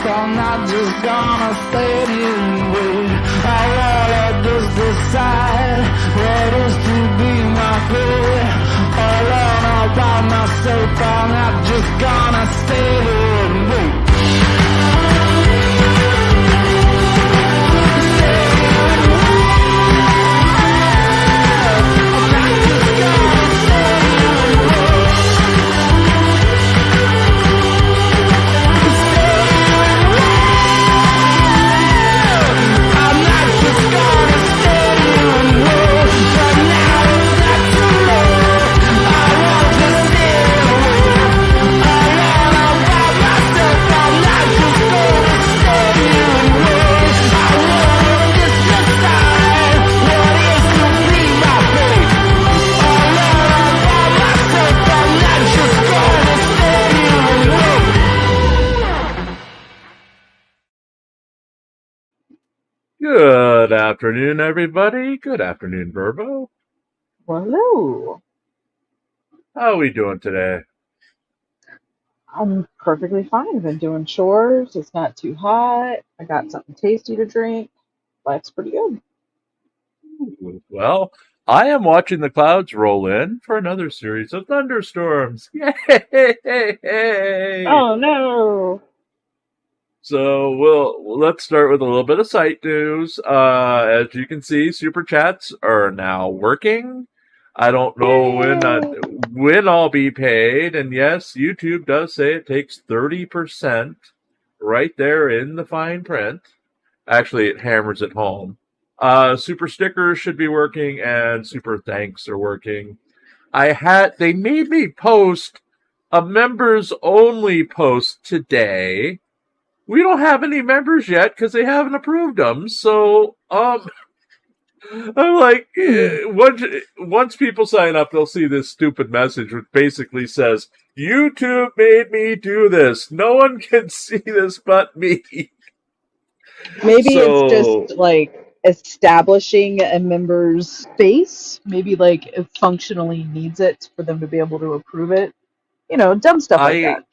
I'm not just gonna stay here and wait. I wanna just decide what is to be my fate. Alone all by myself, I'm not just gonna stay here and wait. Good afternoon, everybody. Good afternoon, Verbo. Hello. How are we doing today? I'm perfectly fine. I've been doing chores. It's not too hot. I got something tasty to drink. Life's pretty good. Well, I am watching the clouds roll in for another series of thunderstorms. Yay! Oh no! So let's start with a little bit of site news. As you can see, super chats are now working. I don't know when I'll be paid, and yes, YouTube does say it takes 30% right there in the fine print. Actually, it hammers it home. Super stickers should be working, and super thanks are working. They made me post a members only post today. We don't have any members yet because they haven't approved them. So, I'm like, once people sign up, they'll see this stupid message which basically says, YouTube made me do this. No one can see this but me. Maybe it's just like establishing a member's space. Maybe like it functionally needs it for them to be able to approve it. You know, dumb stuff like that.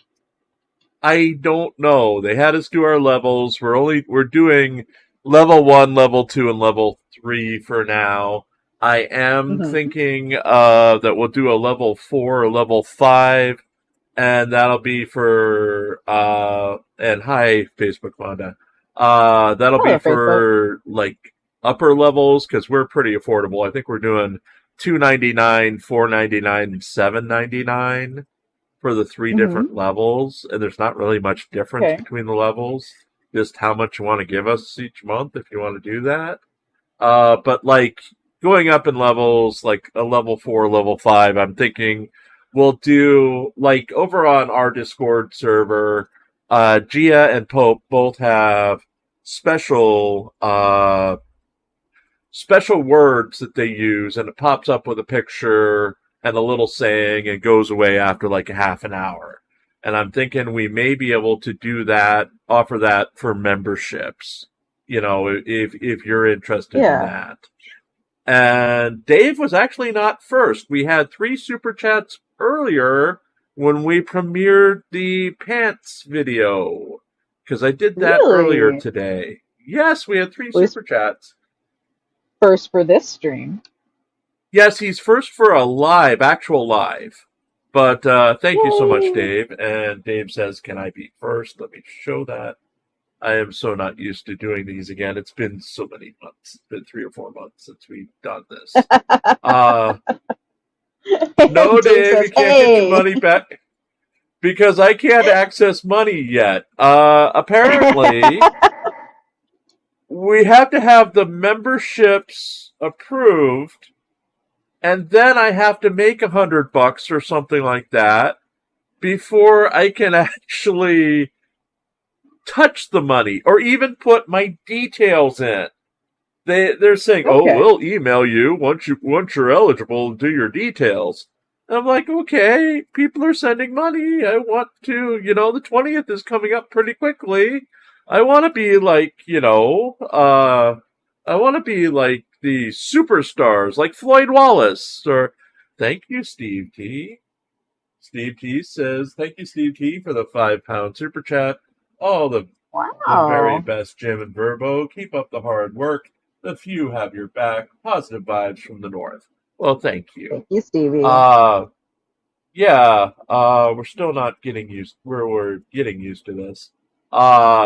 I don't know. They had us do our levels. We're doing level 1, level 2, and level 3 for now. I am thinking that we'll do a level 4 or level 5, and that'll be for and hi Facebook Wanda. That'll be for Facebook. Like upper levels because we're pretty affordable. I think we're doing $2.99, $4.99, and $7.99. For the 3 different levels, and there's not really much difference between the levels. Just how much you want to give us each month if you want to do that. But like going up in levels, like a level 4, level 5, I'm thinking we'll do like over on our Discord server. Gia and Pope both have special words that they use, and it pops up with a picture and a little saying and goes away after like a half an hour. And I'm thinking we may be able to do that, offer that for memberships, you know, if you're interested in that. And Dave was actually not first. We had 3 super chats earlier when we premiered the pants video, because I did that earlier today. Yes, we had 3 super chats. First for this stream. Yes, he's first for a actual live. But thank you so much, Dave. And Dave says, can I be first? Let me show that. I am so not used to doing these again. It's been so many months. It's been 3 or 4 months since we've done this. No, Dave, you can't get your money back. Because I can't access money yet. Apparently, we have to have the memberships approved. And then I have to make $100 or something like that before I can actually touch the money or even put my details in. They're saying, "Oh, we'll email you once you're eligible to do your details." And I'm like, okay, people are sending money. I want to, the 20th is coming up pretty quickly. I want to be like, I want to be like the superstars, like Floyd Wallace. Or thank you, Steve T. Steve T says, thank you, Steve T, for the £5 super chat. Oh, the The very Wow. best, Jim and Verbo. Keep up the hard work. The few have your back. Positive vibes from the north. Well, thank you. Thank you, Stevie. Yeah, we're still not getting used. We're getting used to this.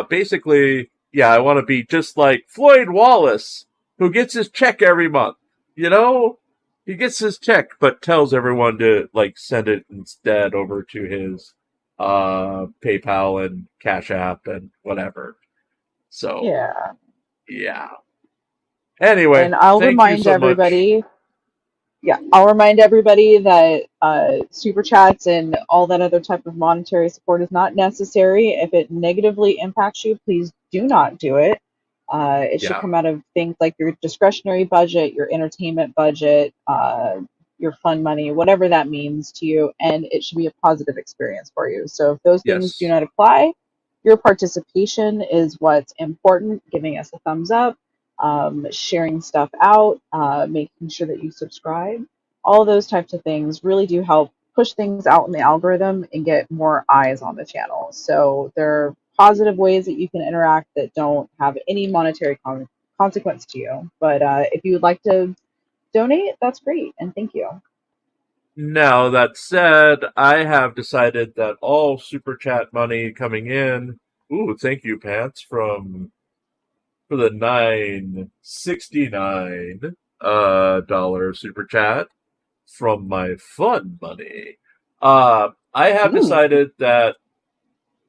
Basically, yeah, I want to be just like Floyd Wallace, who gets his check every month. You know, he gets his check, but tells everyone to like send it instead over to his PayPal and Cash App and whatever. So, Yeah. yeah. Anyway, And I'll thank you remind so much. everybody, yeah, I'll remind everybody that super chats and all that other type of monetary support is not necessary. If it negatively impacts you, please do not do it. It should Yeah. come out of things like your discretionary budget, your entertainment budget, your fund money, whatever that means to you, and it should be a positive experience for you. So if those things do Yes. not apply, your participation is what's important, giving us a thumbs up, sharing stuff out, making sure that you subscribe. All of those types of things really do help push things out in the algorithm and get more eyes on the channel. So there are positive ways that you can interact that don't have any monetary consequence to you. But if you would like to donate, that's great. And thank you. Now, that said, I have decided that all super chat money coming in. Ooh, thank you, Pants, for the 969 dollar super chat from my fun money. I have Ooh. decided that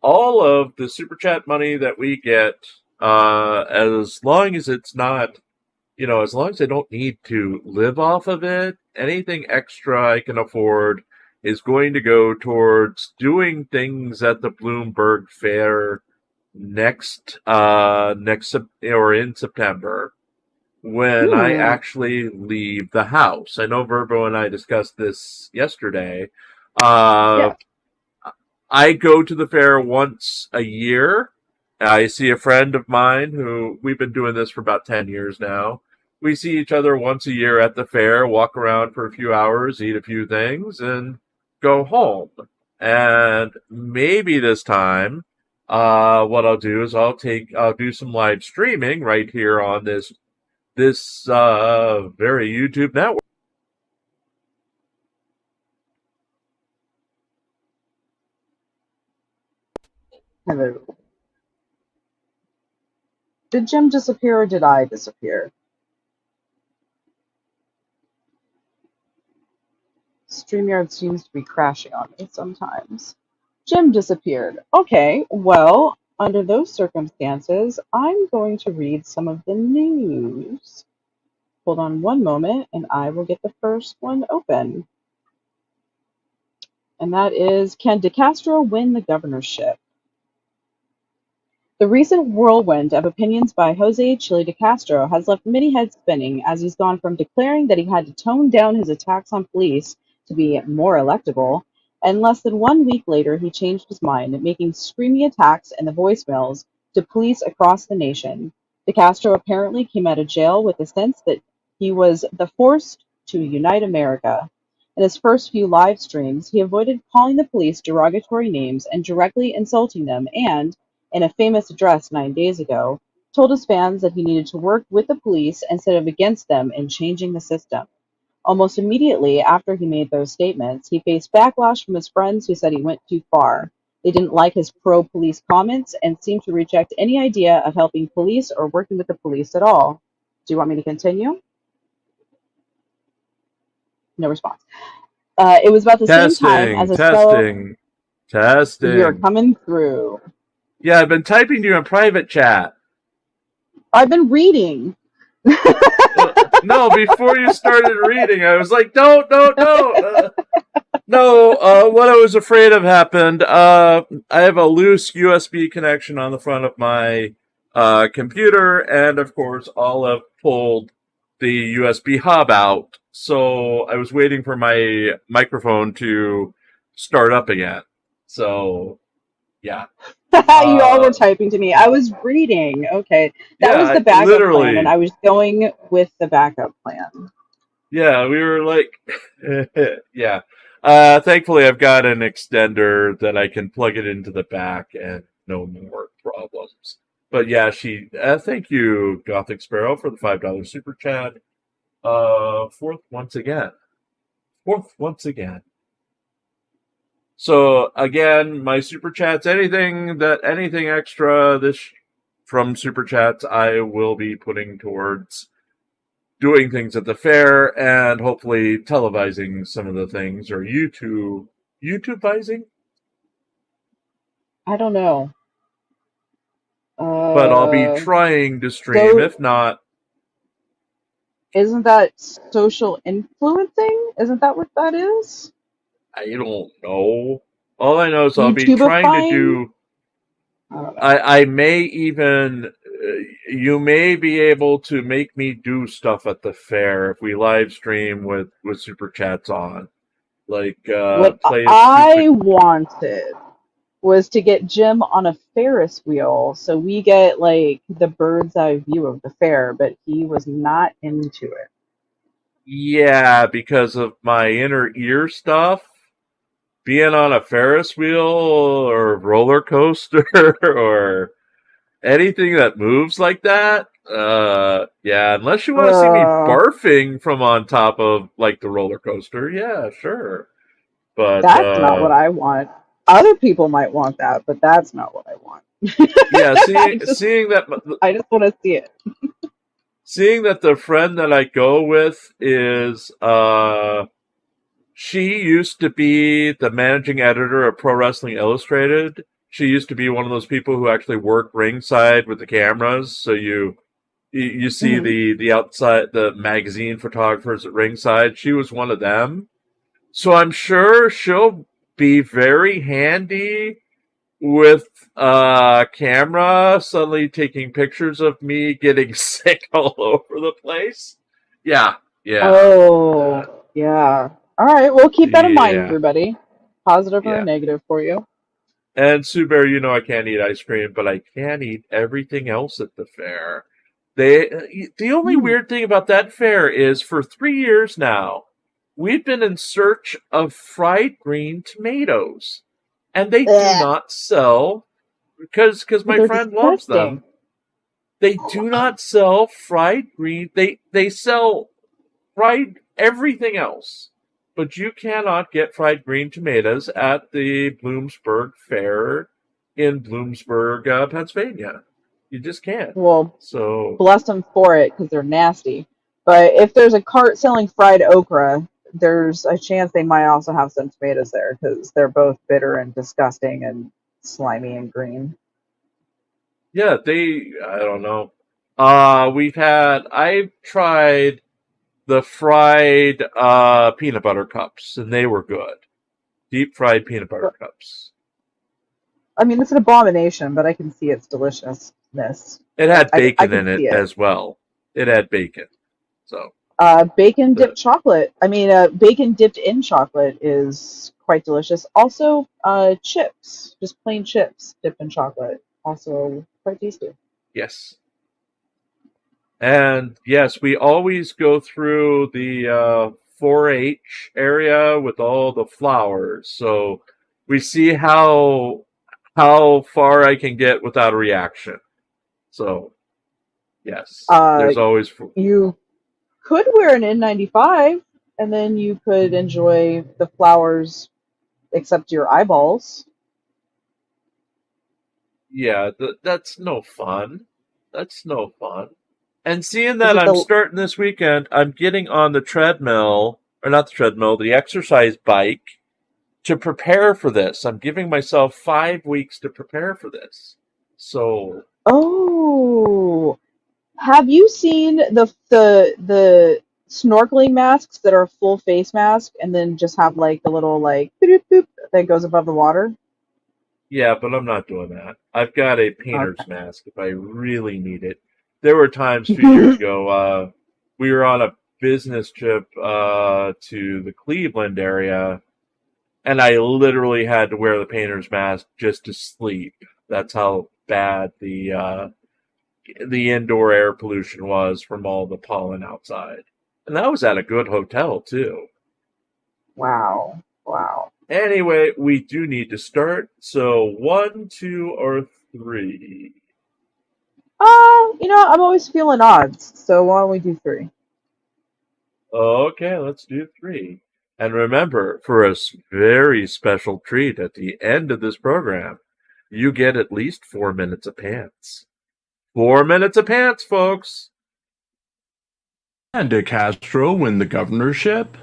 all of the super chat money that we get, as long as it's not, as long as I don't need to live off of it, anything extra I can afford is going to go towards doing things at the Bloomberg Fair or in September when I Hmm. actually leave the house. I know Verbo and I discussed this yesterday. Uh, Yeah. I go to the fair once a year. I see a friend of mine who we've been doing this for about 10 years now. We see each other once a year at the fair, walk around for a few hours, eat a few things, and go home. And maybe this time, what I'll do is I'll do some live streaming right here on this very YouTube network. Hello. Did Jim disappear or did I disappear? StreamYard seems to be crashing on me sometimes. Jim disappeared. Okay, well, under those circumstances, I'm going to read some of the news. Hold on one moment, and I will get the first one open. And that is, can DeCastro win the governorship? The recent whirlwind of opinions by Jose Chile DeCastro has left many heads spinning as he's gone from declaring that he had to tone down his attacks on police to be more electable, and less than 1 week later he changed his mind, making screamy attacks in the voicemails to police across the nation. DeCastro apparently came out of jail with the sense that he was the force to unite America. In his first few live streams, he avoided calling the police derogatory names and directly insulting them and, in a famous address 9 days ago, told his fans that he needed to work with the police instead of against them in changing the system. Almost immediately after he made those statements, he faced backlash from his friends who said he went too far. They didn't like his pro-police comments and seemed to reject any idea of helping police or working with the police at all. Do you want me to continue? No response. It was about the same time as Testing, his fellow. testing, You're testing. coming through. Yeah, I've been typing to you in private chat. I've been reading. No, before you started reading, I was like, don't. What I was afraid of happened. I have a loose USB connection on the front of my computer, and of course, Olive pulled the USB hub out. So I was waiting for my microphone to start up again. So, yeah. You all were Uh, typing to me. I was reading. Okay. That was yeah, the backup plan, and literally. I was going with the backup plan. Yeah, we were like, yeah. Thankfully, I've got an extender that I can plug it into the back and no more problems. But yeah, thank you, Gothic Sparrow, for the $5 super chat. Fourth once again. So again, my super chats, anything extra from super chats, I will be putting towards doing things at the fair and hopefully televising some of the things, or YouTubeizing. I don't know. But I'll be trying to stream. So, if not, isn't that social influencing? Isn't that what that is? I don't know. All I know is I'll be trying to do. I may even. You may be able to make me do stuff at the fair if we live stream with super chats on. Like what I wanted was to get Jim on a Ferris wheel so we get like the bird's eye view of the fair, but he was not into it. Yeah, because of my inner ear stuff. Being on a Ferris wheel or roller coaster or anything that moves like that, yeah, unless you want to see me barfing from on top of like the roller coaster, yeah, sure. But that's not what I want. Other people might want that, but that's not what I want. Yeah, seeing that I just want to see it. Seeing that the friend that I go with is she used to be the managing editor of Pro Wrestling Illustrated. She used to be one of those people who actually work ringside with the cameras. So you see the outside, the magazine photographers at ringside. She was one of them. So I'm sure she'll be very handy with camera, suddenly taking pictures of me getting sick all over the place. Yeah. Oh, yeah. All right, we'll keep that in mind, everybody. Positive or negative for you. And Sue Bear, you know I can't eat ice cream, but I can eat everything else at the fair. The only weird thing about that fair is for 3 years now, we've been in search of fried green tomatoes. And they do not sell, because my friend loves them. They do not sell fried green. They sell fried everything else. But you cannot get fried green tomatoes at the Bloomsburg Fair in Bloomsburg, Pennsylvania. You just can't. Well, so bless them for it, because they're nasty. But if there's a cart selling fried okra, there's a chance they might also have some tomatoes there, because they're both bitter and disgusting and slimy and green. Yeah, I don't know. I've tried the fried peanut butter cups, and they were good. Deep fried peanut butter cups. I mean, it's an abomination, but I can see its deliciousness. It had bacon in it as well. It had bacon. So bacon dipped chocolate. I mean, bacon dipped in chocolate is quite delicious. Also, chips, just plain chips dipped in chocolate, also quite tasty. Yes. And yes, we always go through the 4-H area with all the flowers. So we see how far I can get without a reaction. So, yes, there's always... You could wear an N95, and then you could enjoy the flowers except your eyeballs. Yeah, that's no fun. That's no fun. And seeing that I'm starting this weekend, I'm getting on the treadmill, or not the treadmill, the exercise bike, to prepare for this. I'm giving myself 5 weeks to prepare for this. So... Oh, have you seen the snorkeling masks that are full face mask and then just have like the little like boop, boop, that goes above the water? Yeah, but I'm not doing that. I've got a painter's mask if I really need it. There were times 2 years ago, we were on a business trip to the Cleveland area, and I literally had to wear the painter's mask just to sleep. That's how bad the indoor air pollution was from all the pollen outside. And that was at a good hotel, too. Wow. Anyway, we do need to start. So 1, 2, or 3? I'm always feeling odds, so why don't we do 3? Okay, let's do 3. And remember, for a very special treat at the end of this program, you get at least 4 minutes of pants. 4 minutes of pants, folks! And DeCastro win the governorship?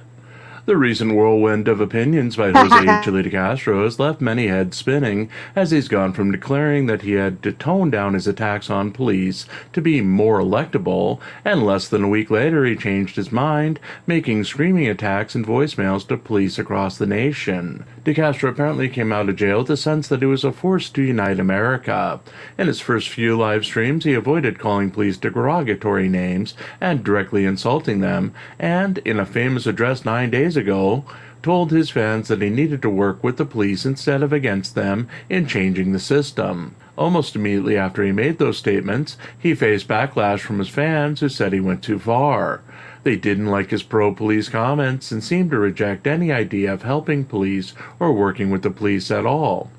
The recent whirlwind of opinions by Jose Chile DeCastro has left many heads spinning, as he's gone from declaring that he had to tone down his attacks on police to be more electable, and less than a week later he changed his mind, making screaming attacks and voicemails to police across the nation. DeCastro apparently came out of jail with the sense that it was a force to unite America. In his first few live streams, he avoided calling police derogatory names and directly insulting them, and, in a famous address 9 days ago, told his fans that he needed to work with the police instead of against them in changing the system. Almost immediately after he made those statements, he faced backlash from his fans who said he went too far. They didn't like his pro-police comments and seemed to reject any idea of helping police or working with the police at all.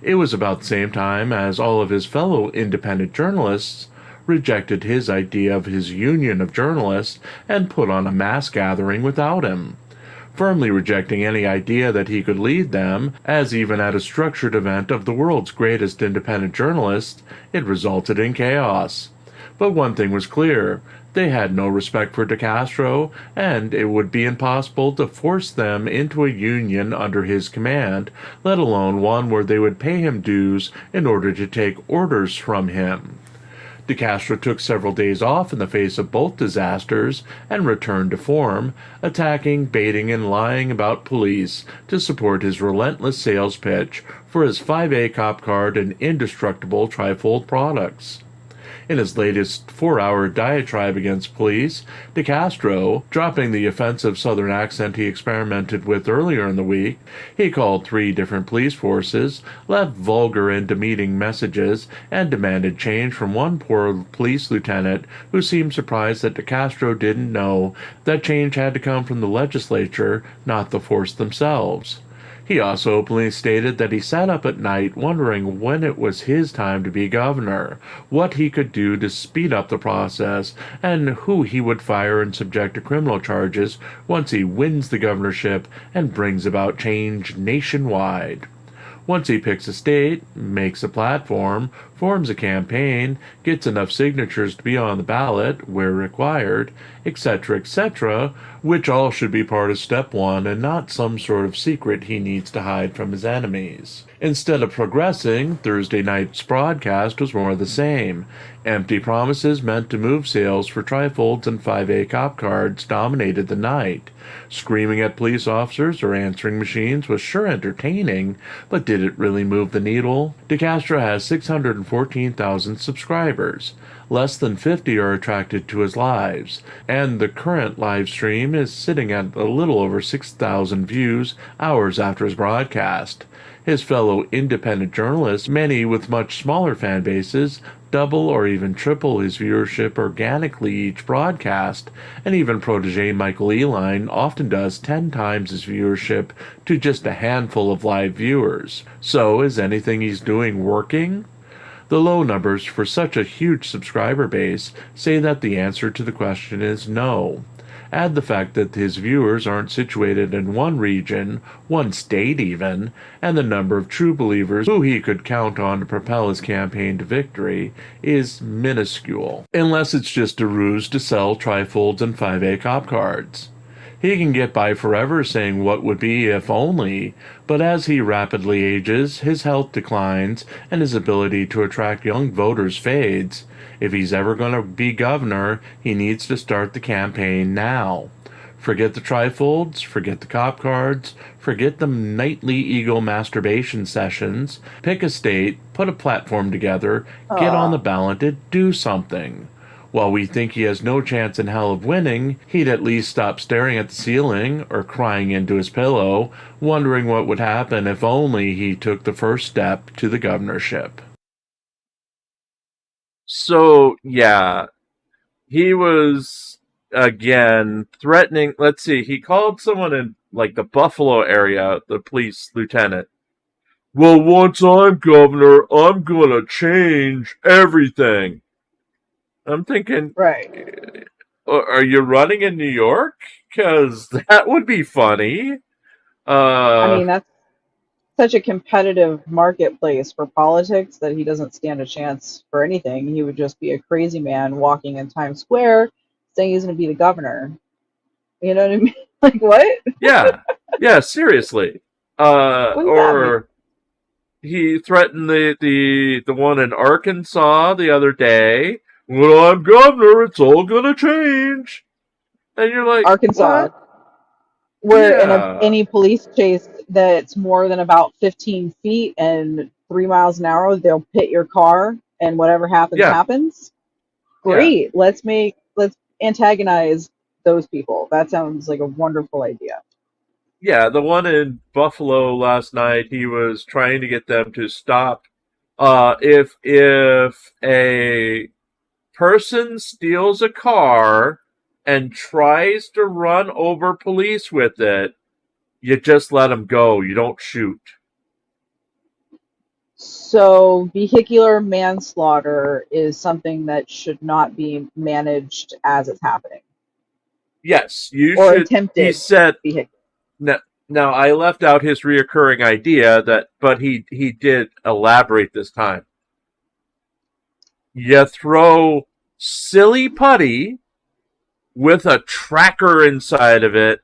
It was about the same time as all of his fellow independent journalists rejected his idea of his union of journalists and put on a mass gathering without him, firmly rejecting any idea that he could lead them, as even at a structured event of the world's greatest independent journalists, it resulted in chaos. But one thing was clear: they had no respect for DeCastro, and it would be impossible to force them into a union under his command, let alone one where they would pay him dues in order to take orders from him. DeCastro took several days off in the face of both disasters and returned to form, attacking, baiting, and lying about police to support his relentless sales pitch for his 5A cop card and indestructible trifold products. In his latest 4-hour diatribe against police, DeCastro, dropping the offensive Southern accent he experimented with earlier in the week, he called 3 different police forces, left vulgar and demeaning messages, and demanded change from one poor police lieutenant who seemed surprised that DeCastro didn't know that change had to come from the legislature, not the force themselves. He also openly stated that he sat up at night wondering when it was his time to be governor, what he could do to speed up the process, and who he would fire and subject to criminal charges once he wins the governorship and brings about change nationwide. Once he picks a state, makes a platform, forms a campaign, gets enough signatures to be on the ballot where required, etc., which all should be part of step 1 and not some sort of secret he needs to hide from his enemies. Instead of progressing, Thursday night's broadcast was more of the same. Empty promises meant to move sales for trifolds and 5A cop cards dominated the night. Screaming at police officers or answering machines was sure entertaining, but did it really move the needle? DeCastro has 614,000 subscribers. Less than 50 are attracted to his lives, and the current live stream is sitting at a little over 6,000 views hours after his broadcast. His fellow independent journalists, many with much smaller fan bases, double or even triple his viewership organically each broadcast, and even protege Michael Eline often does 10 times his viewership to just a handful of live viewers. So, is anything he's doing working? The low numbers for such a huge subscriber base say that the answer to the question is no. Add the fact that his viewers aren't situated in one region, one state even, and the number of true believers who he could count on to propel his campaign to victory is minuscule, unless it's just a ruse to sell trifolds and 5A cop cards. He can get by forever saying what would be if only, but as he rapidly ages, his health declines and his ability to attract young voters fades. If he's ever going to be governor, he needs to start the campaign now. Forget the trifolds, forget the cop cards, forget the nightly ego masturbation sessions. Pick a state, put a platform together, get on the ballot and do something. While we think he has no chance in hell of winning, he'd at least stop staring at the ceiling or crying into his pillow, wondering what would happen if only he took the first step to the governorship. So, yeah, he was, again, threatening. He called someone in, the Buffalo area, the police lieutenant, well, once I'm governor, I'm gonna change everything. I'm thinking, Right. are you running in New York? Because that would be funny. I mean, that's such a competitive marketplace for politics that he doesn't stand a chance for anything. He would just be a crazy man walking in Times Square saying he's going to be the governor. You know what I mean? Like, what? yeah, seriously. What does that mean? Or he threatened the one in Arkansas the other day. When I'm governor, it's all gonna change. And you're like, Arkansas, what? where in Yeah, any police chase that's more than about 15 feet and 3 miles an hour, they'll pit your car and whatever happens, yeah, happens. yeah, Great. Let's antagonize those people. That sounds like a wonderful idea. yeah. The one in Buffalo last night, he was trying to get them to stop. If a person steals a car and tries to run over police with it, you just let them go. You don't shoot. So, vehicular manslaughter is something that should not be managed as it's happening, Yes, you or should. He attempted said. vehicular. Now I left out his reoccurring idea but he did elaborate this time. You throw silly putty with a tracker inside of it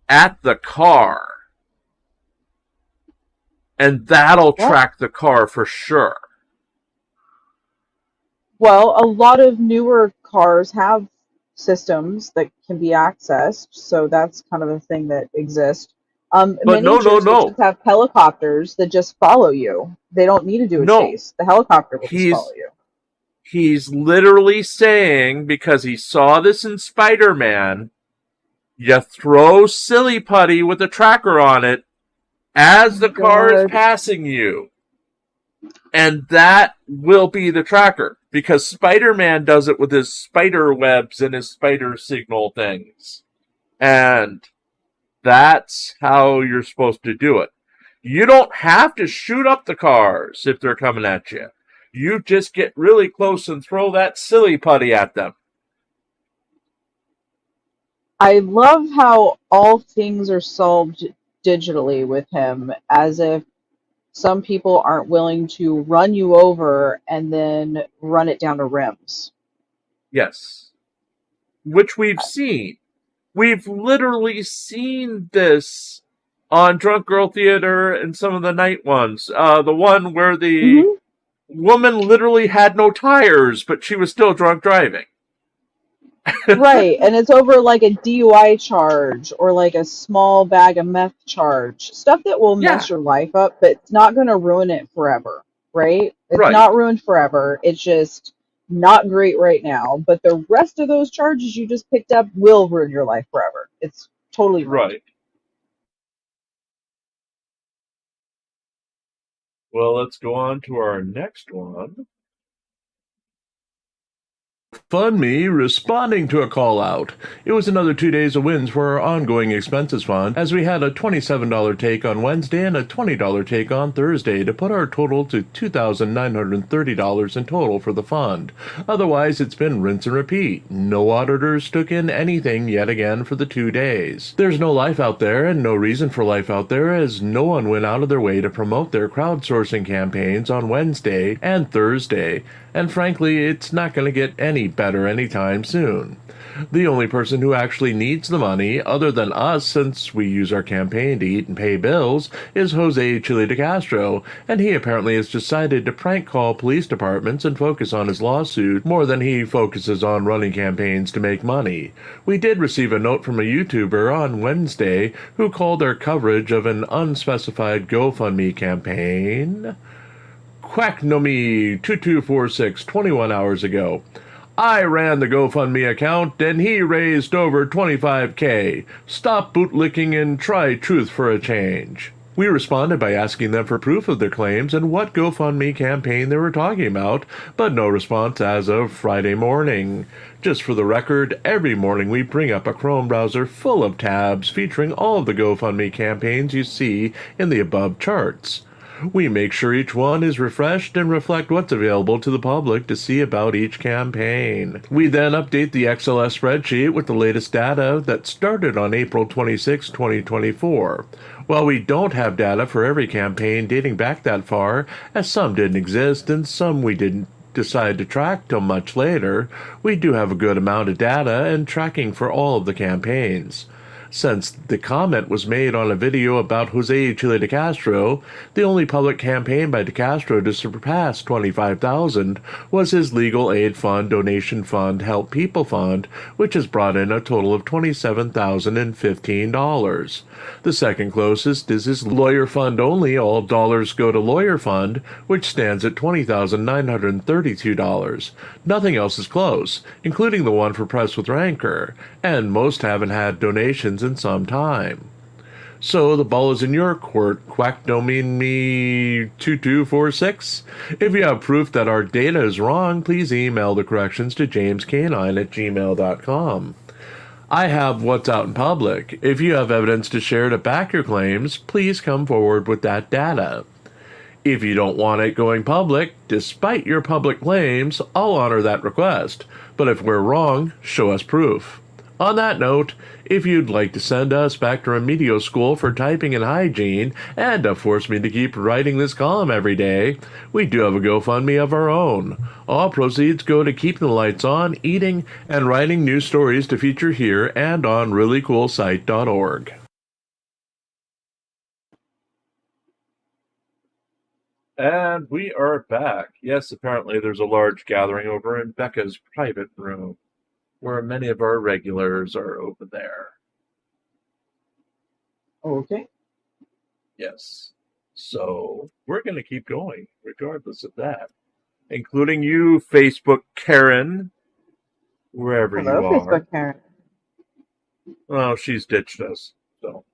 at the car, and that'll What? track the car for sure. Well, a lot of newer cars have systems that can be accessed, so that's kind of a thing that exists. But Many no, no, jurisdictions no, have helicopters that just follow you. They don't need to do a no. chase. The helicopter will just follow He's you. he's literally saying, because he saw this in Spider-Man, you throw silly putty with a tracker on it as the car is God. passing you. And that will be the tracker. Because Spider-Man does it with his spider webs and his spider signal things. And that's how you're supposed to do it. You don't have to shoot up the cars if they're coming at you. You just get really close and throw that silly putty at them. I love how all things are solved digitally with him, as if some people aren't willing to run you over and then run it down to rims. Yes. Which we've seen. We've literally seen this on Drunk Girl Theater and some of the night ones. The one where the woman literally had no tires, but she was still drunk driving. Right, and it's over like a DUI charge or like a small bag of meth charge. Stuff that will Yeah, mess your life up, but it's not going to ruin it forever, right? It's right. not ruined forever. It's just not great right now, but the rest of those charges you just picked up will ruin your life forever. It's totally ruined. Right. Well, let's go on to our next one. GoFundMe responding to a call out. It was another 2 days of wins for our ongoing expenses fund, as we had a $27 take on Wednesday and a $20 take on Thursday to put our total to $2,930 in total for the fund. Otherwise, it's been rinse and repeat. No auditors took in anything yet again for the 2 days. There's no life out there and no reason for life out there, as no one went out of their way to promote their crowdsourcing campaigns on Wednesday and Thursday, and frankly, it's not going to get any better anytime soon. The only person who actually needs the money, other than us since we use our campaign to eat and pay bills, is Jose Chile DeCastro, and he apparently has decided to prank call police departments and focus on his lawsuit more than he focuses on running campaigns to make money. We did receive a note from a YouTuber on Wednesday who called our coverage of an unspecified GoFundMe campaign Quacknomy2246 21 hours ago. I ran the GoFundMe account and he raised over $25K. Stop bootlicking and try truth for a change. We responded by asking them for proof of their claims and what GoFundMe campaign they were talking about, but no response as of Friday morning. Just for the record, every morning we bring up a Chrome browser full of tabs featuring all of the GoFundMe campaigns you see in the above charts. We make sure each one is refreshed and reflect what's available to the public to see about each campaign. We then update the XLS spreadsheet with the latest data that started on April 26, 2024. While we don't have data for every campaign dating back that far, as some didn't exist and some we didn't decide to track till much later, we do have a good amount of data and tracking for all of the campaigns. Since the comment was made on a video about Jose Chile DeCastro, the only public campaign by DeCastro to surpass $25,000 was his Legal Aid Fund Donation Fund Help People Fund, which has brought in a total of $27,015. The second closest is his Lawyer Fund Only All Dollars Go to Lawyer Fund, which stands at $20,932. Nothing else is close, including the one for Press with Rancor, and most haven't had donations in some time. So the ball is in your court, Quack Domain Me 2246. If you have proof that our data is wrong, please email the corrections to jamescanine@gmail.com. I have what's out in public. If you have evidence to share to back your claims, please come forward with that data. If you don't want it going public, despite your public claims, I'll honor that request. But if we're wrong, show us proof. On that note, if you'd like to send us back to remedial school for typing and hygiene, and to force me to keep writing this column every day, we do have a GoFundMe of our own. All proceeds go to keeping the lights on, eating, and writing new stories to feature here and on reallycoolsite.org. And we are back. Yes, apparently there's a large gathering over in Becca's private room, where many of our regulars are over there. Okay. Yes. So we're going to keep going, regardless of that. Including you, Facebook Karen, wherever Hello, you are. Facebook Karen. Oh, she's ditched us. So,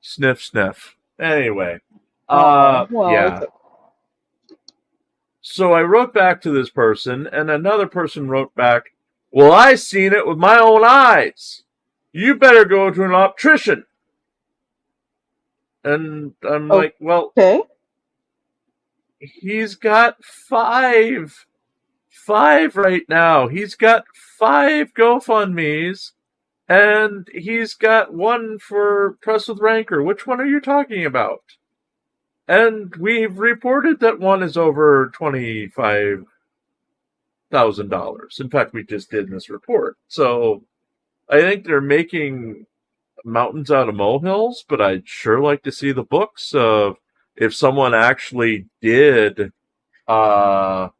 sniff, sniff. Anyway. Well, yeah. So I wrote back to this person, and another person wrote back, well, I seen it with my own eyes. You better go to an optician. And I'm like, well, okay. He's got five right now. He's got 5 GoFundMes, and he's got one for Press with Rancor. Which one are you talking about? And we've reported that one is over $25,000. In fact, we just did this report. So I think they're making mountains out of molehills, but I'd sure like to see the books of if someone actually did the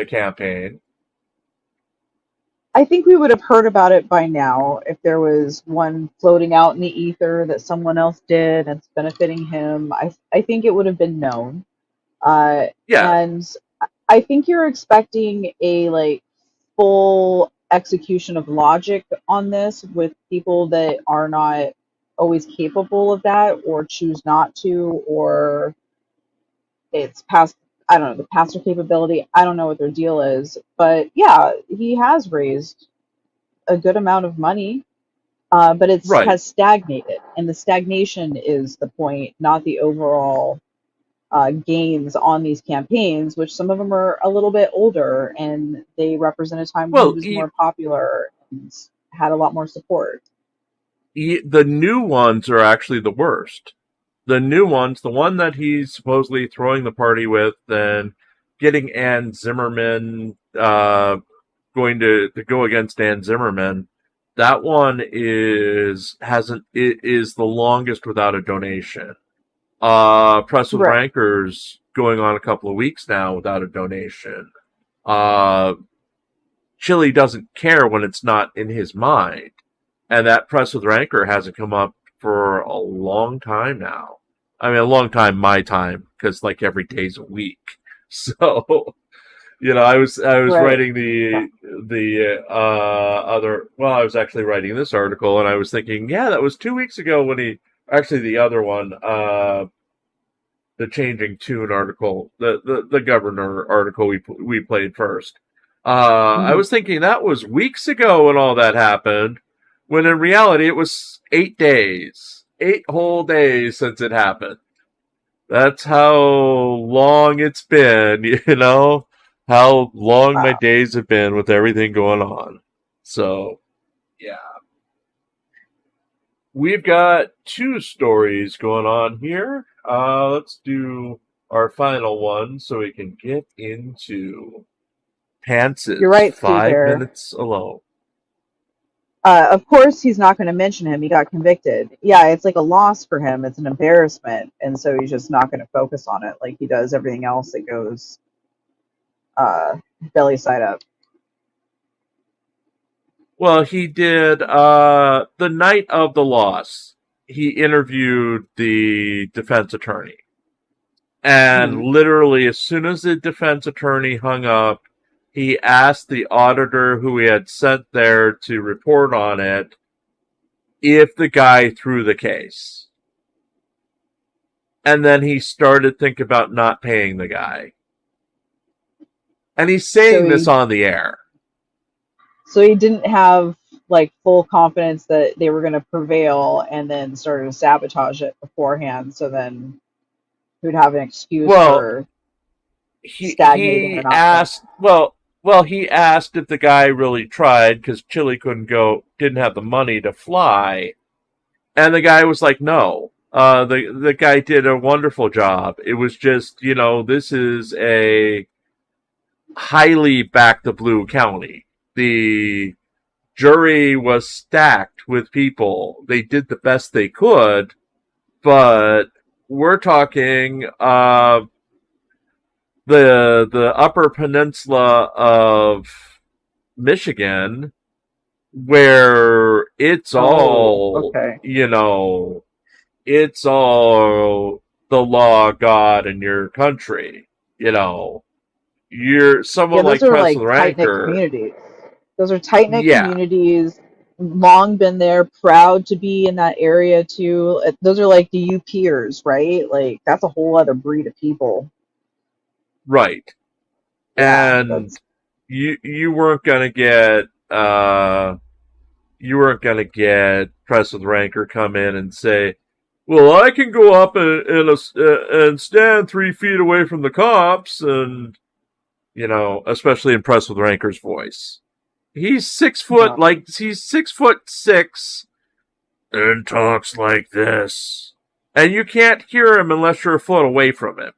campaign. I think we would have heard about it by now if there was one floating out in the ether that someone else did and it's benefiting him. I think it would have been known. Yeah. And I think you're expecting a full execution of logic on this with people that are not always capable of that or choose not to, or it's past, I don't know, the pastor capability. I don't know what their deal is, but yeah, he has raised a good amount of money, but it has stagnated, and the stagnation is the point, not the overall gains on these campaigns, which some of them are a little bit older and they represent a time when he was more popular and had a lot more support. The new ones are actually the worst. The new ones, the one that he's supposedly throwing the party with and getting Ann Zimmerman going to go against Ann Zimmerman, that one is the longest without a donation. Press with Rancor's going on a couple of weeks now without a donation. Chili doesn't care when it's not in his mind. And that Press with Rancor hasn't come up for a long time now. I mean, a long time, my time, because like every day's a week. So, I was writing I was actually writing this article, and I was thinking, yeah, that was 2 weeks ago when the other one, the Changing Tune article, the governor article we played first. I was thinking that was weeks ago when all that happened, when in reality it was 8 days. 8 whole days since it happened. That's how long it's been, how long my Wow. days have been with everything going on. So, yeah. We've got 2 stories going on here. Let's do our final one so we can get into You're Pants's right, 5 Seafair. minutes alone. Of course, he's not going to mention him. He got convicted. Yeah, it's like a loss for him. It's an embarrassment, and so he's just not going to focus on it like he does everything else that goes uh, belly side up. Well, he did, the night of the loss, he interviewed the defense attorney. And literally, as soon as the defense attorney hung up, he asked the auditor who he had sent there to report on it if the guy threw the case. And then he started thinking about not paying the guy. And he's saying this on the air. So he didn't have like full confidence that they were going to prevail, and then started to sabotage it beforehand. So then he would have an excuse for stagnating he or not asked. He asked if the guy really tried because Chile didn't have the money to fly, and the guy was like, "No." The guy did a wonderful job. It was just, this is a highly back the blue county. The jury was stacked with people. They did the best they could, but we're talking the Upper Peninsula of Michigan, where it's all, it's all the law of God in your country. You're someone those like are Press like with tight knit Ranker. communities. Those are tight knit Yeah, communities. Long been there, proud to be in that area too. Those are like the UPers, right? Like that's a whole other breed of people. right. Yeah, And you weren't gonna get Press with Ranker come in and say, "Well, I can go up and stand 3 feet away from the cops," and especially in Press with Ranker's voice. He's 6', he's 6'6", and talks like this, and you can't hear him unless you're a foot away from him.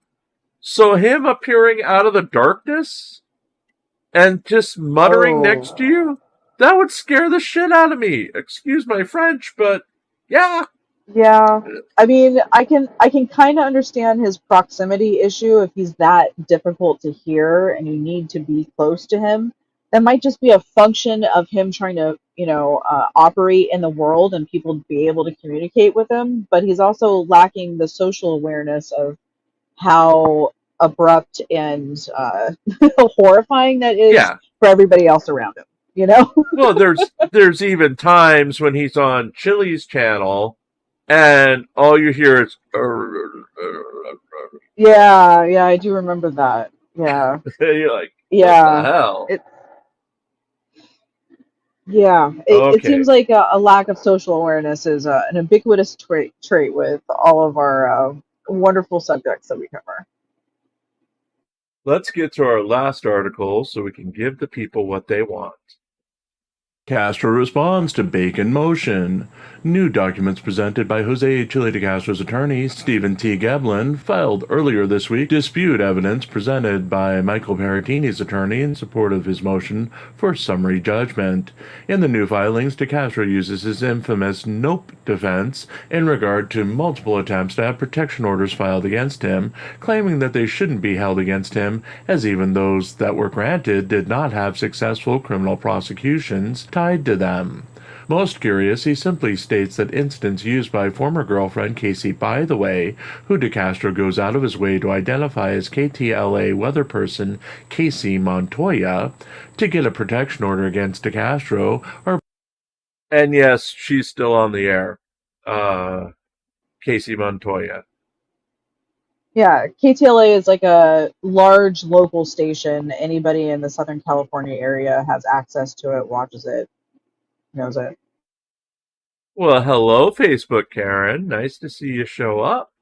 So him appearing out of the darkness and just muttering next to you, that would scare the shit out of me. Excuse my French, but yeah. Yeah. I mean, I can kind of understand his proximity issue if he's that difficult to hear and you need to be close to him. That might just be a function of him trying to, operate in the world and people be able to communicate with him. But he's also lacking the social awareness of how abrupt and horrifying that is for everybody else around him. Well, there's even times when he's on Chili's channel, and all you hear is. Yeah, I do remember that. Yeah. You're like, yeah. What the hell? It seems like a lack of social awareness is an ubiquitous trait with all of our wonderful subjects that we cover. Let's get to our last article so we can give the people what they want. Castro responds to Bacon motion. New documents presented by Jose Chile DeCastro's attorney, Stephen T. Gebelin, filed earlier this week, dispute evidence presented by Michael Paratini's attorney in support of his motion for summary judgment. In the new filings, DeCastro uses his infamous nope defense in regard to multiple attempts to have protection orders filed against him, claiming that they shouldn't be held against him, as even those that were granted did not have successful criminal prosecutions tied to them. Most curious, he simply states that incidents used by former girlfriend Casey By the Way, who DeCastro goes out of his way to identify as KTLA weather person Casey Montoya, to get a protection order against DeCastro are... And yes, she's still on the air. Casey Montoya. Yeah, KTLA is like a large local station. Anybody in the Southern California area has access to it, watches it, knows it. Well, hello, Facebook Karen. Nice to see you show up.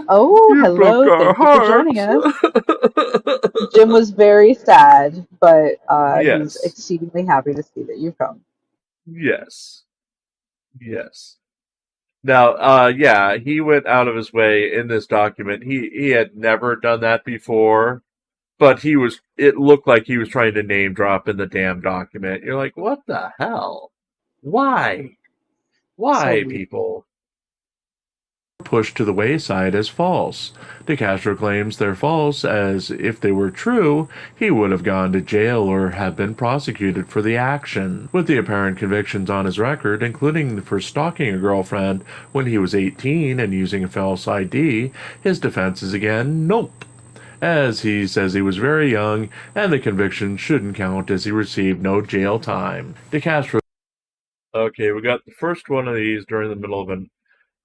Oh, You broke hello. our Thank you for joining hearts. us. Jim was very sad, but he's Yes. exceedingly happy to see that you've come. Yes. Yes. Now, yeah, he went out of his way in this document. He had never done that before, but it looked like he was trying to name drop in the damn document. You're like, what the hell? Why? So Why, weird. people? Pushed to the wayside as false. DeCastro claims they're false, as if they were true, he would have gone to jail or have been prosecuted for the action. With the apparent convictions on his record, including for stalking a girlfriend when he was 18 and using a false ID, his defense is again nope, as he says he was very young and the conviction shouldn't count as he received no jail time. DeCastro. Okay, we got the first one of these during the middle of an.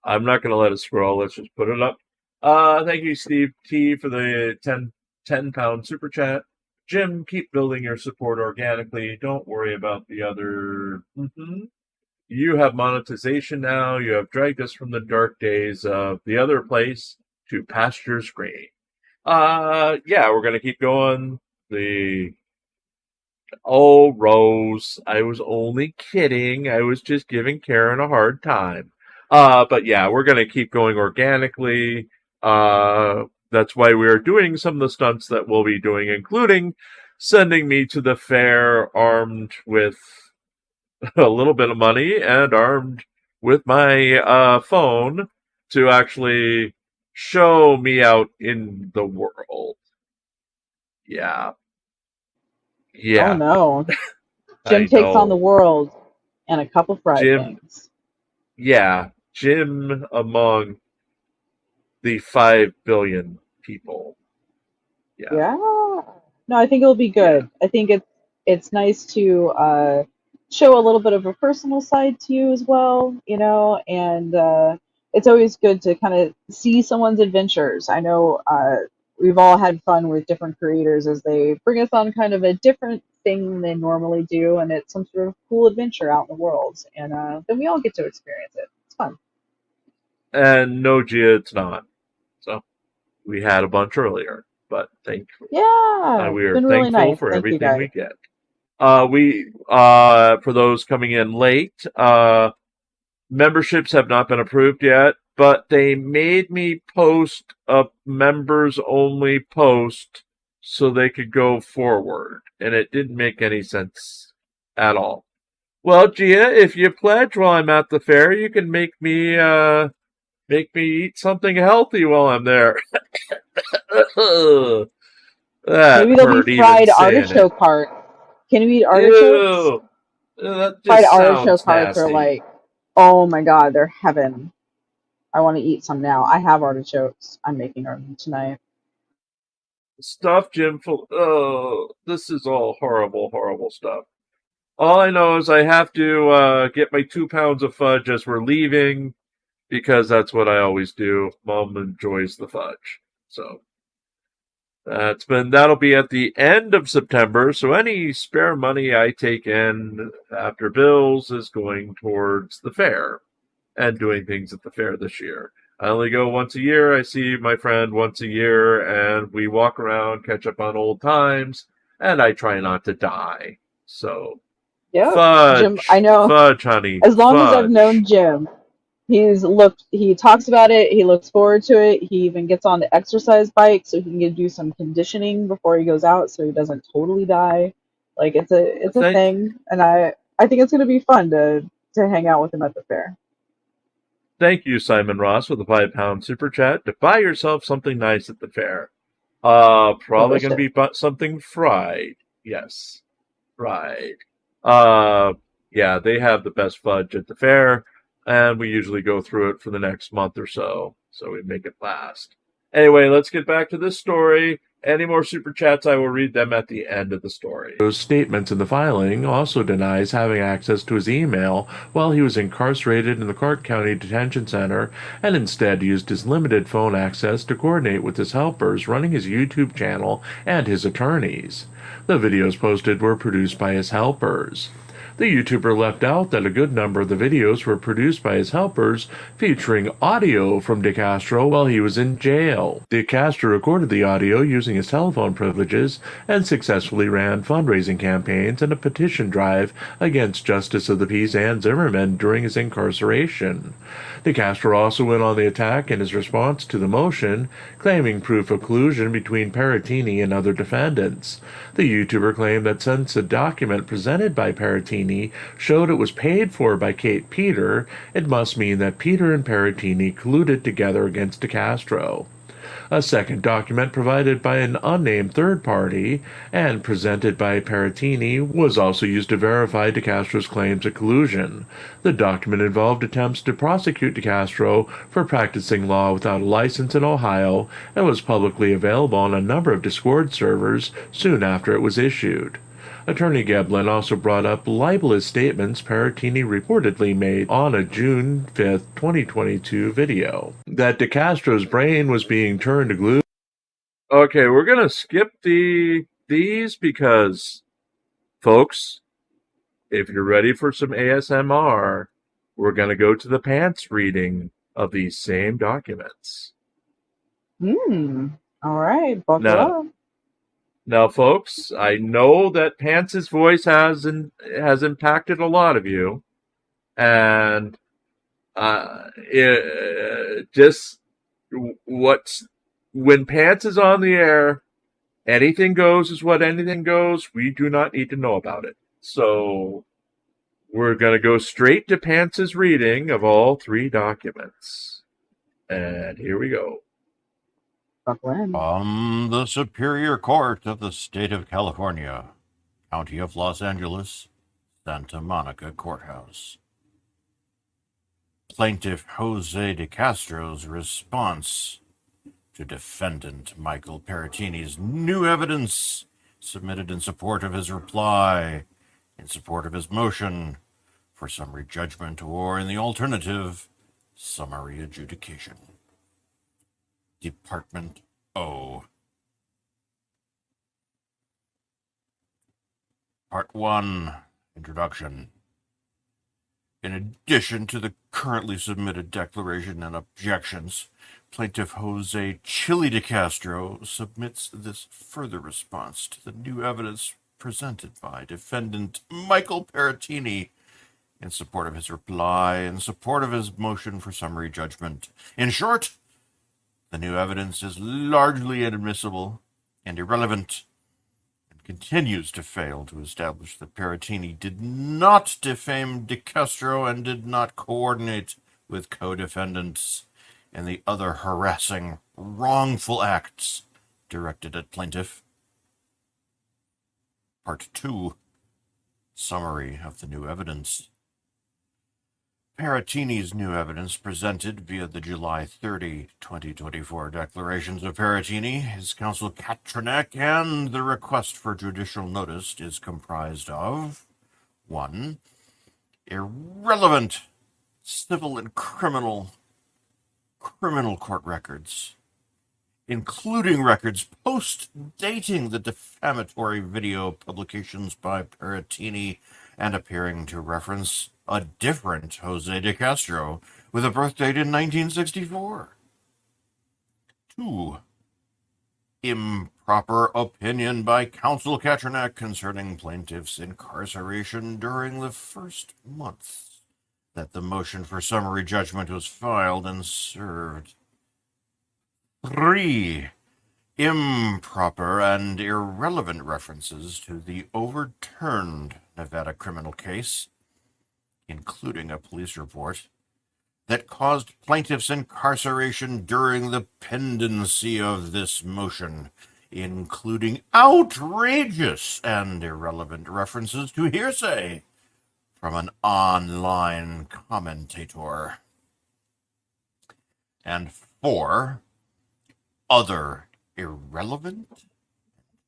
I'm not going to let it scroll. Let's just put it up. Thank you, Steve T, for the 10-pound super chat. Jim, keep building your support organically. Don't worry about the other. You have monetization now. You have dragged us from the dark days of the other place to pastures green. Yeah, we're going to keep going. Oh, Rose, I was only kidding. I was just giving Karen a hard time. But yeah, we're going to keep going organically. That's why we're doing some of the stunts that we'll be doing, including sending me to the fair armed with a little bit of money and armed with my phone to actually show me out in the world. Yeah. Oh Yeah, no. Jim I takes on the know. world and a couple fried Jim, things. yeah, Jim among the 5 billion people. Yeah, Yeah. No, I think it'll be yeah. good. I think it's nice to show a little bit of a personal side to you as well, and it's always good to kind of see someone's adventures. I know we've all had fun with different creators as they bring us on kind of a different thing than they normally do, and it's some sort of cool adventure out in the world, and then we all get to experience it. It's fun. And no, Gia, it's not. So we had a bunch earlier, but Yeah, we it's are been really thankful nice. for Thank you everything guys. we get. We for those coming in late, memberships have not been approved yet, but they made me post a members only post so they could go forward, and it didn't make any sense at all. Well, Gia, if you pledge while I'm at the fair, you can make me eat something healthy while I'm there. That Maybe there'll be hurt even fried saying it. artichoke heart. Can you eat artichokes? Ew, that Fried just artichoke sounds hearts are nasty. like, oh my god, they're heaven. I want to eat some now. I have artichokes. I'm making them tonight. Stuff Jim full. Oh, this is all horrible, horrible stuff. All I know is I have to get my 2 pounds of fudge as we're leaving because that's what I always do. Mom enjoys the fudge, so that'll be at the end of September. So any spare money I take in after bills is going towards the fair and doing things at the fair this year. I only go once a year. I see my friend once a year, and we walk around, catch up on old times, and I try not to die. So, Yep. Jim, I fudge, know fudge, honey, as long as I've known fudge. Jim, he talks about it, he looks forward to it, he even gets on the exercise bike so he can do some conditioning before he goes out so he doesn't totally die. Like it's a Thank, thing, and I think it's gonna be fun to hang out with him at the fair. thank you, Simon Ross, with a £5 super chat to buy yourself something nice at the fair. Probably going to Delicious. be something fried. Yes, fried. Yeah, they have the best fudge at the fair, and we usually go through it for the next month or so we make it last. Anyway, let's get back to this story. Any more super chats, I will read them at the end of the story. Those statements in the filing also denies having access to his email while he was incarcerated in the Clark County Detention Center and instead used his limited phone access to coordinate with his helpers running his YouTube channel and his attorneys. The videos posted were produced by his helpers. The YouTuber left out that a good number of the videos were produced by his helpers, featuring audio from DeCastro while he was in jail. DeCastro recorded the audio using his telephone privileges and successfully ran fundraising campaigns and a petition drive against Justice of the Peace and Zimmerman during his incarceration. DeCastro also went on the attack in his response to the motion, claiming proof of collusion between Paratini and other defendants. The YouTuber claimed that since the document presented by Paratini showed it was paid for by Kate Peter, it must mean that Peter and Paratini colluded together against DeCastro. A second document provided by an unnamed third party and presented by Paratini was also used to verify DeCastro's claims of collusion. The document involved attempts to prosecute DeCastro for practicing law without a license in Ohio and was publicly available on a number of Discord servers soon after it was issued. Attorney Geblen also brought up libelous statements Paratini reportedly made on a June 5, 2022 video, that DeCastro's brain was being turned to glue. Okay, we're going to skip these because, folks, if you're ready for some ASMR, we're going to go to the pants reading of these same documents. All right, buckle up. Now, folks, I know that Pants's voice has impacted a lot of you, and when Pants is on the air, anything goes is what anything goes. We do not need to know about it. So we're going to go straight to Pants's reading of all three documents. And here we go. From the Superior Court of the State of California, County of Los Angeles, Santa Monica Courthouse. Plaintiff Jose DeCastro's response to defendant Michael Paratini's new evidence submitted in support of his reply, in support of his motion for summary judgment, or in the alternative, summary adjudication. Department O. Part 1. Introduction. In addition to the currently submitted declaration and objections, Plaintiff Jose Chili DeCastro submits this further response to the new evidence presented by defendant Michael Paratini in support of his reply, in support of his motion for summary judgment. In short, the new evidence is largely inadmissible and irrelevant, and continues to fail to establish that Paratini did not defame DeCastro and did not coordinate with co-defendants in the other harassing, wrongful acts directed at plaintiff. Part 2. Summary of the new evidence. Paratini's new evidence presented via the July 30, 2024 declarations of Paratini, his counsel Katranek, and the request for judicial notice is comprised of 1. Irrelevant civil and criminal court records, including records post-dating the defamatory video publications by Paratini and appearing to reference a different Jose DeCastro with a birth date in 1964. 2. Improper opinion by counsel Katranek concerning plaintiff's incarceration during the first months that the motion for summary judgment was filed and served. 3. Improper and irrelevant references to the overturned Nevada criminal case, including a police report, that caused plaintiff's incarceration during the pendency of this motion, including outrageous and irrelevant references to hearsay from an online commentator. And 4. Other irrelevant,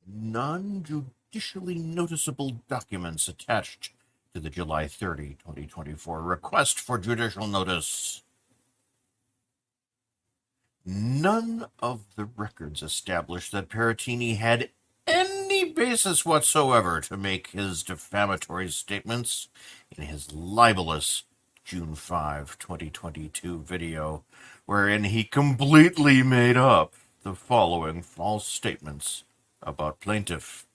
non-judicially noticeable documents attached to the July 30, 2024 request for judicial notice. None of the records established that Paratini had any any basis whatsoever to make his defamatory statements in his libelous June 5, 2022 video, wherein he completely made up the following false statements about plaintiff.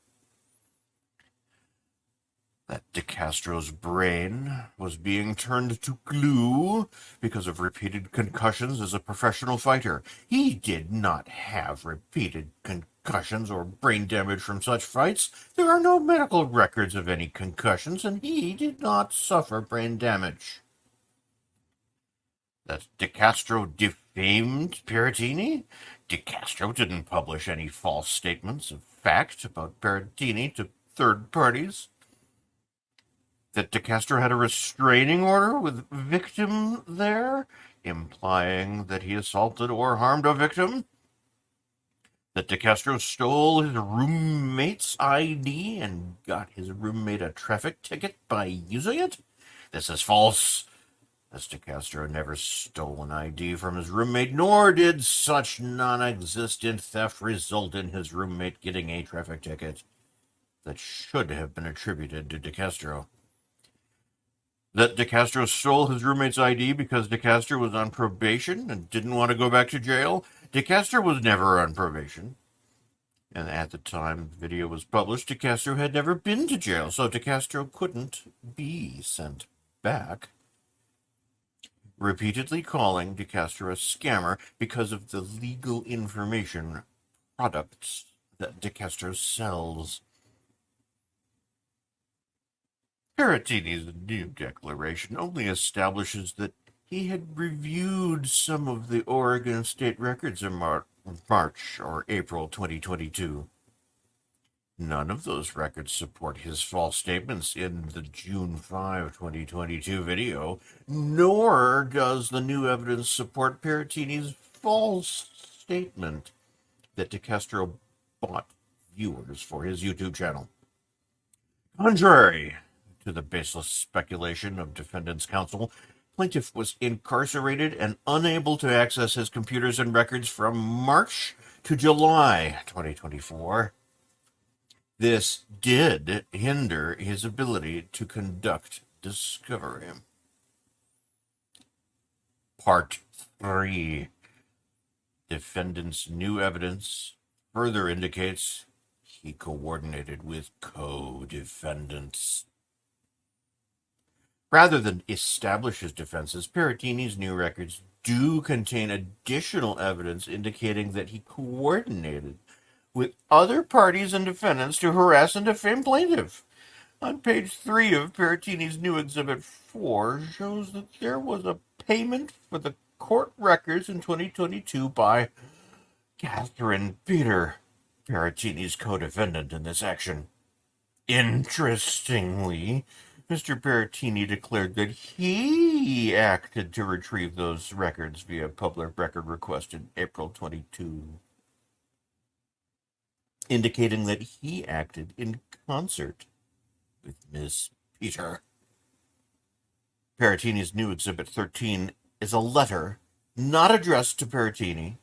That DeCastro's brain was being turned to glue because of repeated concussions as a professional fighter. He did not have repeated concussions or brain damage from such fights. There are no medical records of any concussions, and he did not suffer brain damage. That DeCastro defamed Perrotini? DeCastro didn't publish any false statements of fact about Perrotini to third parties. That DeCastro had a restraining order with victim there, implying that he assaulted or harmed a victim. That DeCastro stole his roommate's ID and got his roommate a traffic ticket by using it. This is false. As DeCastro never stole an ID from his roommate, nor did such non-existent theft result in his roommate getting a traffic ticket that should have been attributed to DeCastro. That DeCastro stole his roommate's ID because DeCastro was on probation and didn't want to go back to jail. DeCastro was never on probation. And at the time the video was published, DeCastro had never been to jail, so DeCastro couldn't be sent back. Repeatedly calling DeCastro a scammer because of the legal information products that DeCastro sells. Perrotini's new declaration only establishes that he had reviewed some of the Oregon state records in March or April 2022. None of those records support his false statements in the June 5, 2022 video, nor does the new evidence support Perrotini's false statement that DeCastro bought viewers for his YouTube channel. Contrary to the baseless speculation of defendant's counsel, plaintiff was incarcerated and unable to access his computers and records from March to July 2024. This did hinder his ability to conduct discovery. Part 3. Defendant's new evidence further indicates he coordinated with co-defendants. Rather than establish his defenses, Perrotini's new records do contain additional evidence indicating that he coordinated with other parties and defendants to harass and defame plaintiff. On page 3 of Perrotini's new Exhibit 4 shows that there was a payment for the court records in 2022 by Catherine Peter, Perrotini's co-defendant in this action. Interestingly, Mr. Perrotini declared that he acted to retrieve those records via public record request in April 22, indicating that he acted in concert with Miss Peter. Perrotini's new Exhibit 13 is a letter not addressed to Perrotini,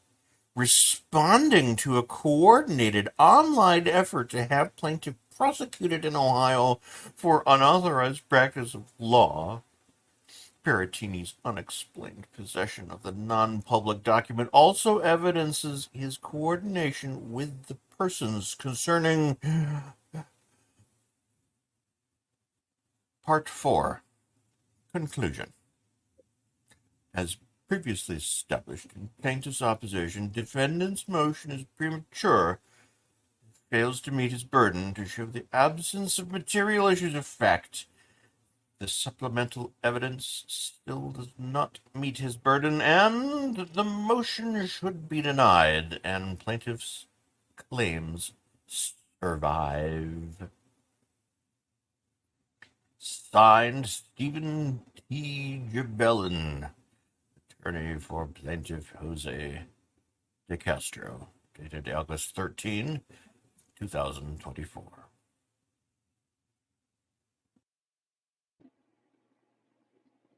responding to a coordinated online effort to have plaintiff prosecuted in Ohio for unauthorized practice of law. Perrotini's unexplained possession of the non-public document also evidences his coordination with the persons concerning. Part 4. Conclusion. As previously established in plaintiff's opposition, defendant's motion is premature, fails to meet his burden to show the absence of material issues of fact. The supplemental evidence still does not meet his burden, and the motion should be denied, and plaintiff's claims survive. Signed, Stephen T. Gibellin, attorney for plaintiff Jose DeCastro, dated August 13, 2024.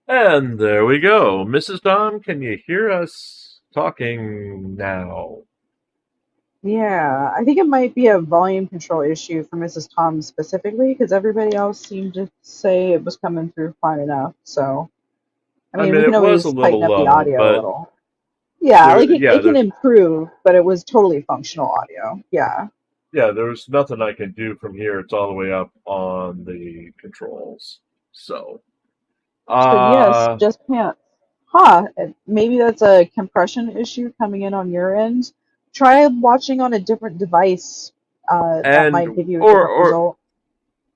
And there we go. Mrs. Dawn, can you hear us talking now? Yeah, I think it might be a volume control issue for Mrs. Tom specifically, because everybody else seemed to say it was coming through fine enough. So, I I mean, mean, we can it was a always tighten little up the low, audio a but little. Yeah, like it can there's improve, but it was totally functional audio. Yeah. there's nothing I can do from here. It's all the way up on the controls. So, So yes, uh, just pants. Huh. Maybe that's a compression issue coming in on your end. Try watching on a different device. That and might give you a or different or result.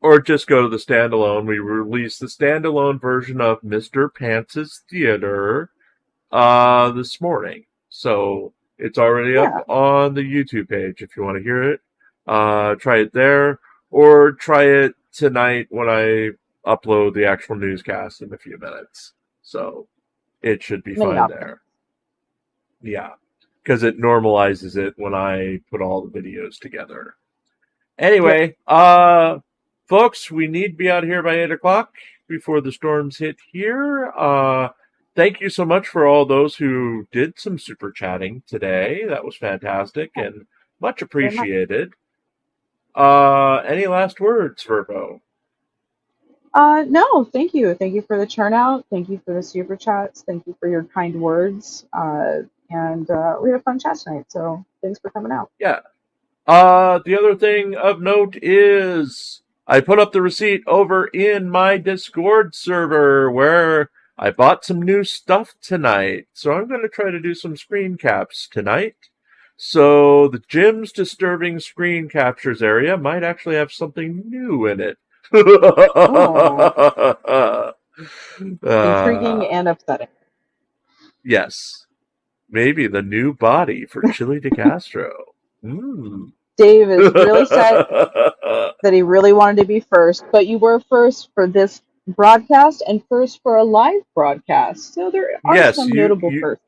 or just go to the standalone. We released the standalone version of Mr. Pants' Theater this morning. So it's already up Yeah. on the YouTube page if you want to hear it. Try it there, or try it tonight when I upload the actual newscast in a few minutes. So it should be Many fine options. there. Yeah, because it normalizes it when I put all the videos together. Yep. Anyway, folks, we need to be out of here by 8 o'clock before the storms hit here. Thank you so much for all those who did some super chatting today. That was fantastic and much Very much. appreciated. Any last words, Verbo? No, thank you. Thank you for the turnout. Thank you for the super chats. Thank you for your kind words. And we had a fun chat tonight. So thanks for coming out. Yeah. The other thing of note is I put up the receipt over in my Discord server where I bought some new stuff tonight. So I'm going to try to do some screen caps tonight. So the Jim's Disturbing Screen Captures area might actually have something new in it. Oh, intriguing and upsetting. Yes. Maybe the new body for Chili DeCastro. Dave is really sad that he really wanted to be first, but you were first for this broadcast and first for a live broadcast. So there are Yes, some notable firsts.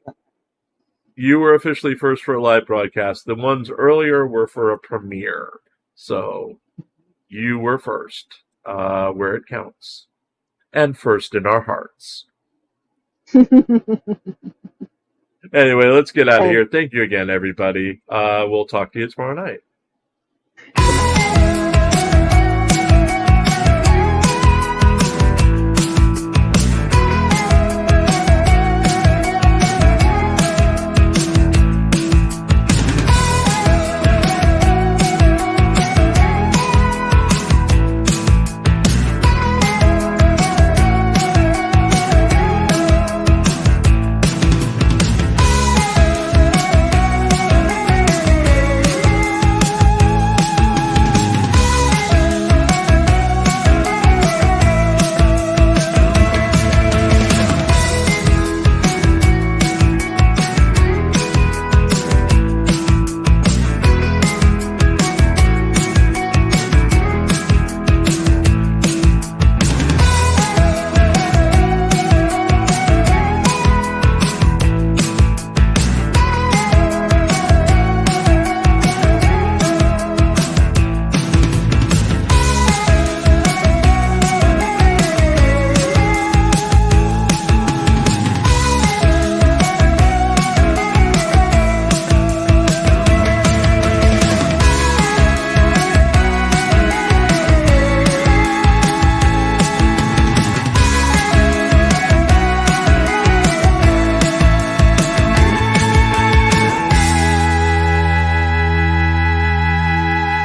You were officially first for a live broadcast. The ones earlier were for a premiere. So you were first, where it counts. And first in our hearts. Anyway, let's get out of here. Thank you again, everybody. We'll talk to you tomorrow night.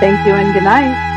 Thank you and good night.